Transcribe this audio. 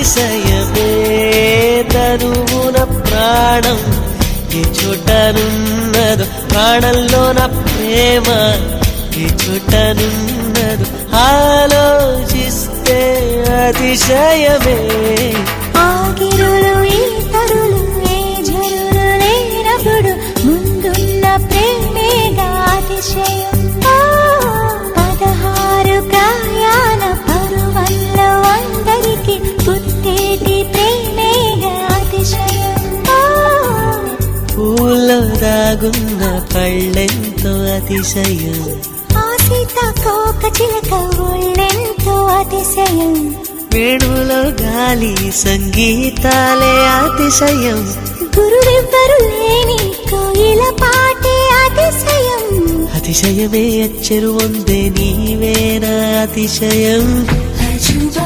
అతిశయమే తనువున ప్రాణం ఏ చోటనున్నదో ప్రాణంలో నా ప్రేమ ఏ చోటనున్నదో ఆలోచిస్తే అతిశయమే ఆగిరులు ఈ తరులు ఏ జరులు లేనప్పుడు ముందున్న ప్రేమేగా అతిశయం 16 ప్రయాణ పరువల్లో అందరికి పుట్టేటి ప్రేమేగా అతిశయం పూల్లో దాగున్న పళ్ళెంతో అతిశయం సీతాకోక చిలక ఒళ్ళెంతో అతిశయం వేణులో గాలి సంగీతాలే అతిశయం గురువెవ్వరు లేని కోయిల పాటే అతిశయం అతిశయమే అచ్చెరు వందే నీవేనా అతిశయం అజుబా